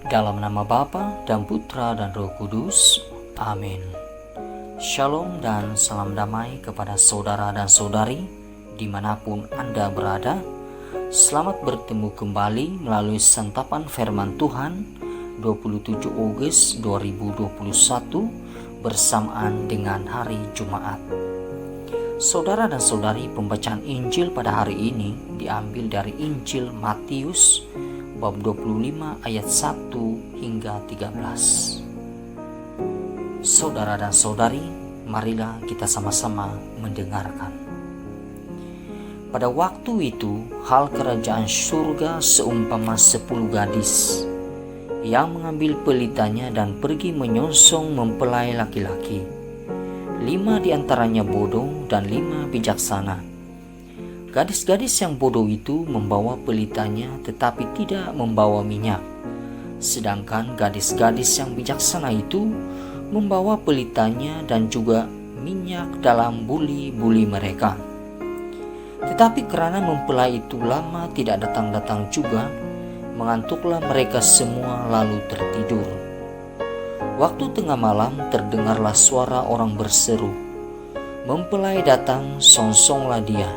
Dalam nama Bapa dan Putra dan Roh Kudus. Amin. Shalom dan salam damai kepada saudara dan saudari dimanapun Anda berada. Selamat bertemu kembali melalui santapan firman Tuhan 27 Agustus 2021 bersamaan dengan hari Jumat. Saudara dan saudari, pembacaan Injil pada hari ini diambil dari Injil Matius bab 25 ayat 1 hingga 13. Saudara dan saudari, marilah kita sama-sama mendengarkan. Pada waktu itu, hal kerajaan surga seumpama 10 gadis yang mengambil pelitanya dan pergi menyongsong mempelai laki-laki. 5 diantaranya bodoh dan 5 bijaksana. Gadis-gadis yang bodoh itu membawa pelitanya tetapi tidak membawa minyak. Sedangkan gadis-gadis yang bijaksana itu membawa pelitanya dan juga minyak dalam buli-buli mereka. Tetapi karena mempelai itu lama tidak datang-datang juga, mengantuklah mereka semua lalu tertidur. Waktu tengah malam terdengarlah suara orang berseru, "Mempelai datang, songsonglah dia."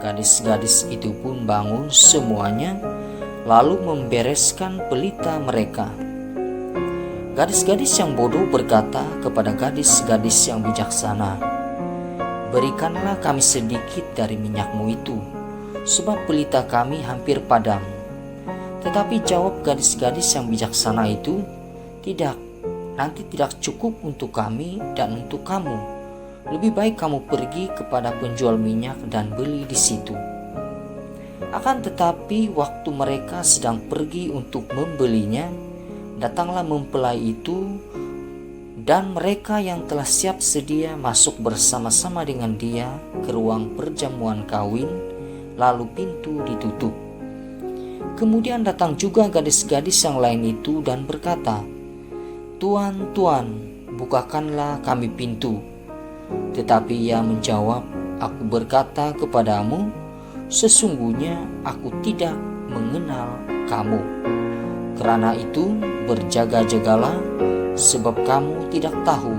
Gadis-gadis itu pun bangun semuanya, lalu membereskan pelita mereka. Gadis-gadis yang bodoh berkata kepada gadis-gadis yang bijaksana, "Berikanlah kami sedikit dari minyakmu itu, sebab pelita kami hampir padam." Tetapi jawab gadis-gadis yang bijaksana itu, "Tidak, nanti tidak cukup untuk kami dan untuk kamu. Lebih baik kamu pergi kepada penjual minyak dan beli di situ." Akan tetapi waktu mereka sedang pergi untuk membelinya, datanglah mempelai itu, dan mereka yang telah siap sedia masuk bersama-sama dengan dia ke ruang perjamuan kawin, lalu pintu ditutup. Kemudian datang juga gadis-gadis yang lain itu dan berkata, "Tuan, Tuan, bukakanlah kami pintu." Tetapi ia menjawab, "Aku berkata kepadamu, sesungguhnya aku tidak mengenal kamu. Karena itu berjaga-jagalah, sebab kamu tidak tahu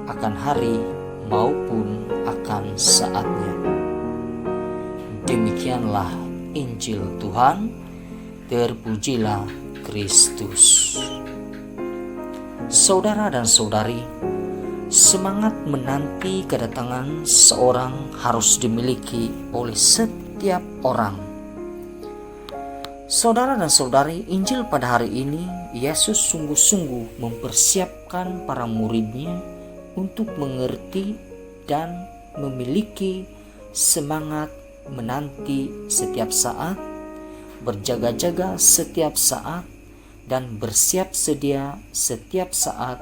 akan hari maupun akan saatnya." Demikianlah Injil Tuhan. Terpujilah Kristus. Saudara dan saudari, semangat menanti kedatangan seorang harus dimiliki oleh setiap orang. Saudara dan saudari, Injil pada hari ini, Yesus sungguh-sungguh mempersiapkan para muridnya untuk mengerti dan memiliki semangat menanti setiap saat, berjaga-jaga setiap saat, dan bersiap sedia setiap saat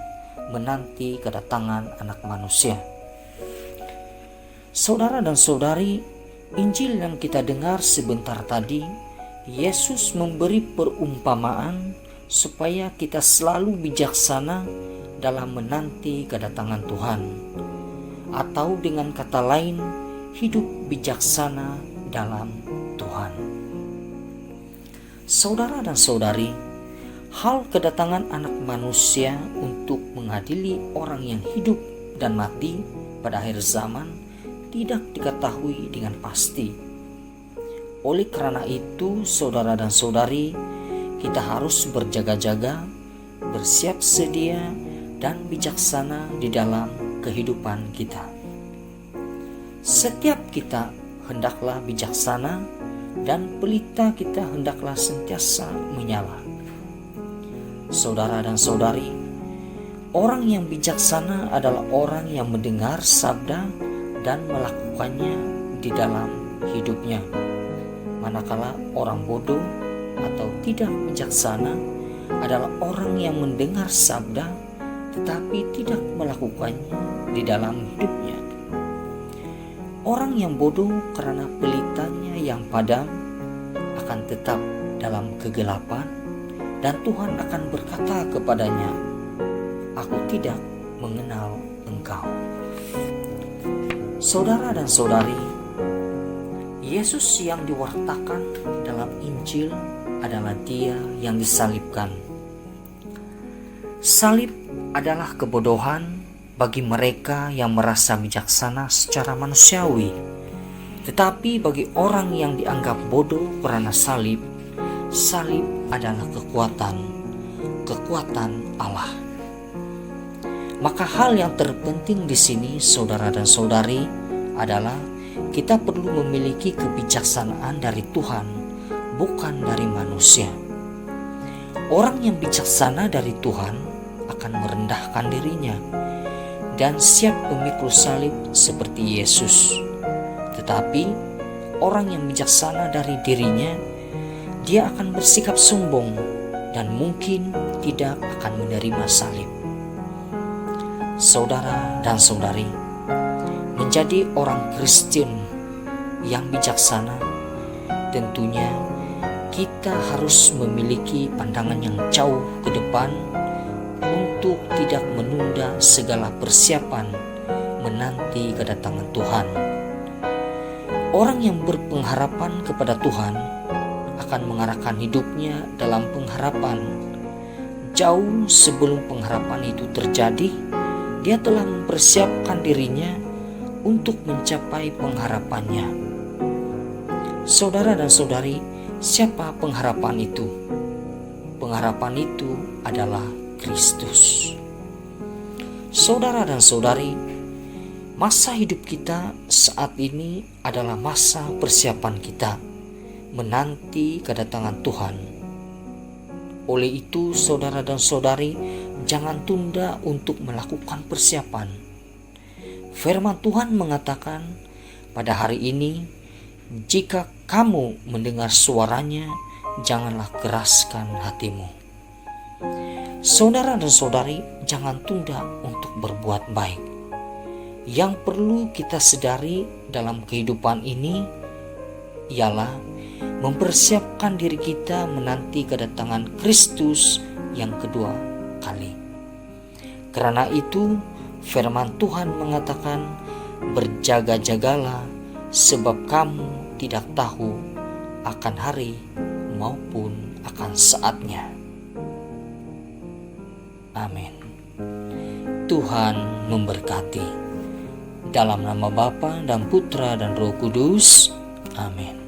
menanti kedatangan Anak Manusia. Saudara dan saudari, Injil yang kita dengar sebentar tadi, Yesus memberi perumpamaan supaya kita selalu bijaksana dalam menanti kedatangan Tuhan, atau dengan kata lain, hidup bijaksana dalam Tuhan. Saudara dan saudari, hal kedatangan Anak Manusia untuk mengadili orang yang hidup dan mati pada akhir zaman tidak diketahui dengan pasti. Oleh karena itu, saudara dan saudari, kita harus berjaga-jaga, bersiap sedia, dan bijaksana di dalam kehidupan kita. Setiap kita hendaklah bijaksana, dan pelita kita hendaklah sentiasa menyala. Saudara dan saudari, orang yang bijaksana adalah orang yang mendengar sabda dan melakukannya di dalam hidupnya. Manakala orang bodoh atau tidak bijaksana adalah orang yang mendengar sabda tetapi tidak melakukannya di dalam hidupnya. Orang yang bodoh karena pelitanya yang padam akan tetap dalam kegelapan, dan Tuhan akan berkata kepadanya, "Aku tidak mengenal engkau." Saudara dan saudari, Yesus yang diwartakan dalam Injil adalah Dia yang disalibkan, Salib adalah kebodohan bagi mereka yang merasa bijaksana secara manusiawi. Tetapi bagi orang yang dianggap bodoh karena salib, salib adalah kekuatan Allah. Maka hal yang terpenting di sini, saudara dan saudari, adalah kita perlu memiliki kebijaksanaan dari Tuhan, bukan dari manusia. Orang yang bijaksana dari Tuhan akan merendahkan dirinya dan siap memikul salib seperti Yesus. Tetapi orang yang bijaksana dari dirinya, dia akan bersikap sombong dan mungkin tidak akan menerima salib. Saudara dan saudari, menjadi orang Kristen yang bijaksana, tentunya kita harus memiliki pandangan yang jauh ke depan untuk tidak menunda segala persiapan menanti kedatangan Tuhan. Orang yang berpengharapan kepada Tuhan akan mengarahkan hidupnya dalam pengharapan. Jauh sebelum pengharapan itu terjadi, dia telah mempersiapkan dirinya untuk mencapai pengharapannya. Saudara dan saudari, siapa pengharapan itu? Pengharapan itu adalah Kristus. Saudara dan saudari, masa hidup kita saat ini adalah masa persiapan kita menanti kedatangan Tuhan. Oleh itu, saudara dan saudari, jangan tunda untuk melakukan persiapan. Firman Tuhan mengatakan, pada hari ini, jika kamu mendengar suaranya, janganlah keraskan hatimu. Saudara dan saudari, jangan tunda untuk berbuat baik. Yang perlu kita sadari dalam kehidupan ini ialah mempersiapkan diri kita menanti kedatangan Kristus yang kedua kali. Karena itu, firman Tuhan mengatakan, berjaga-jagalah sebab kamu tidak tahu akan hari maupun akan saatnya. Amin. Tuhan memberkati. Dalam nama Bapa dan Putra dan Roh Kudus. Amin.